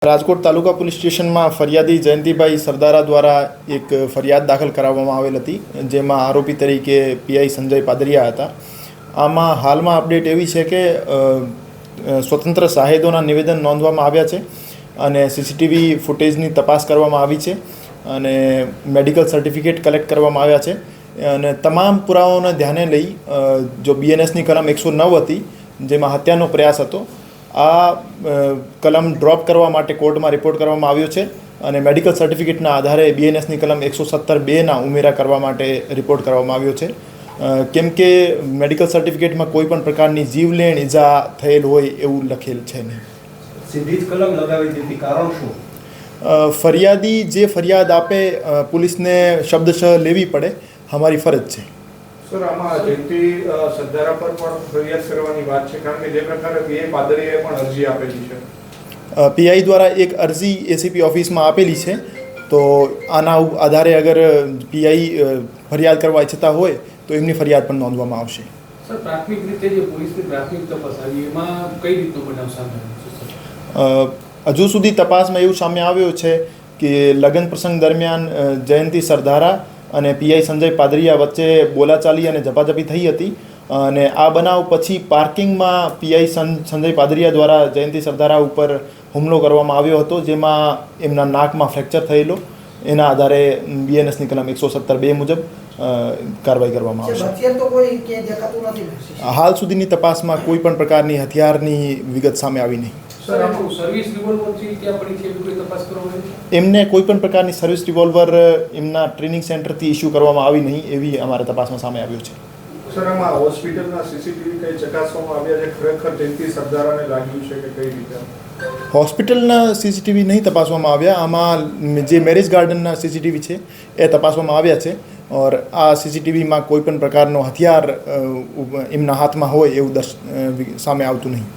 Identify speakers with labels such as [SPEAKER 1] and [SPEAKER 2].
[SPEAKER 1] રાજકોટ તાલુકા police સ્ટેશનમાં ફરિયાદી જયંતિભાઈ સરદારા દ્વારા એક ફરિયાદ દાખલ કરાવવામાં આવેલ હતી, જેમાં આરોપી તરીકે પીઆઈ સંજય પાદરિયા હતા. આમાં હાલમાં અપડેટ એવી છે કે સ્વતંત્ર શાહેદોના નિવેદન નોંધવામાં આવ્યા છે અને સીસીટીવી ફૂટેજની તપાસ કરવામાં આવી છે અને મેડિકલ સર્ટિફિકેટ કલેક્ટ કરવામાં આવ્યા છે અને તમામ પુરાવાઓને ધ્યાને લઈ જો બીએનએસની કલમ 109 હતી, જેમાં હત્યાનો પ્રયાસ હતો, આ કલમ ડ્રોપ કરવા માટે કોર્ટમાં રિપોર્ટ કરવામાં આવ્યો છે અને મેડિકલ સર્ટિફિકેટના આધારે બીએનએસની કલમ 117(2) ઉમેરા કરવા માટે રિપોર્ટ કરવામાં આવ્યો છે. કેમ કે મેડિકલ સર્ટિફિકેટમાં કોઈ પણ પ્રકારની જીવલેણ ઈજા થયેલ હોય એવું લખેલ છે નહીં.
[SPEAKER 2] સીધી જ કલમ લગાવી દીધી, કારણ શું?
[SPEAKER 1] ફરિયાદી જે ફરિયાદ આપે પોલીસને શબ્દશઃ લેવી પડે, અમારી ફરજ છે.
[SPEAKER 3] સર, આમાં જયંતિ સરદારા પર પણ ફરિયાદ કરવાની વાત છે, કારણ કે જે પ્રકારે પીઆઈ પાદરિયાએ પણ અરજી આપેલી છે.
[SPEAKER 1] પીઆઈ દ્વારા એક અરજી એસીપી ઓફિસમાં આપેલી છે, તો આના આધારે અગર પીઆઈ ફરિયાદ કરવા ઈચ્છતા હોય તો એમની ફરિયાદ પણ નોંધવામાં આવશે.
[SPEAKER 4] સર, પ્રાથમિક રીતે જે પોલીસની પ્રાથમિક તપાસ આવી એમાં કઈ રીતનો બનાવ સામે આવ્યો છે?
[SPEAKER 1] હજુ સુધી તપાસમાં એવું સામે આવ્યું છે કે લગ્ન પ્રસંગ દરમિયાન જયંતિ સરદારા અને પીઆઈ સંજય પાદરિયા વચ્ચે બોલાચાલી અને ઝપાઝપી થઈ હતી અને આ બનાવ પછી પાર્કિંગમાં પીઆઈ સંજય પાદરિયા દ્વારા જયંતિ સરદારા ઉપર હુમલો કરવામાં આવ્યો હતો, જેમાં એમના નાકમાં ફ્રેક્ચર થયેલો. એના આધારે બીએનએસની કલમ 117(2) મુજબ કાર્યવાહી કરવામાં આવશે. હાલ સુધીની તપાસમાં કોઈ પણ પ્રકારની હથિયારની વિગત સામે આવી નહીં. એમને કોઈ પણ પ્રકારની સર્વિસ રિવોલ્વર એમના ટ્રેનિંગ સેન્ટરથી ઇસ્યુ કરવામાં આવી નહીં, એવી અમારા તપાસમાં સામે આવ્યું છે.
[SPEAKER 3] સર, આમાં હોસ્પિટલના સીસીટીવી કઈ ચકાસવામાં આવ્યા છે? ખરેખર જયંતિ સરદારાને લાગ્યું છે કે કઈ રીતે?
[SPEAKER 1] હોસ્પિટલના સીસીટીવી નહીં તપાસવામાં આવ્યા. આમાં જે મેરેજ ગાર્ડનના સીસીટીવી છે એ તપાસવામાં આવ્યા છે ઓર આ સીસીટીવીમાં કોઈ પણ પ્રકારનો હથિયાર એમના હાથમાં હોય એવું સામે આવતું નહીં.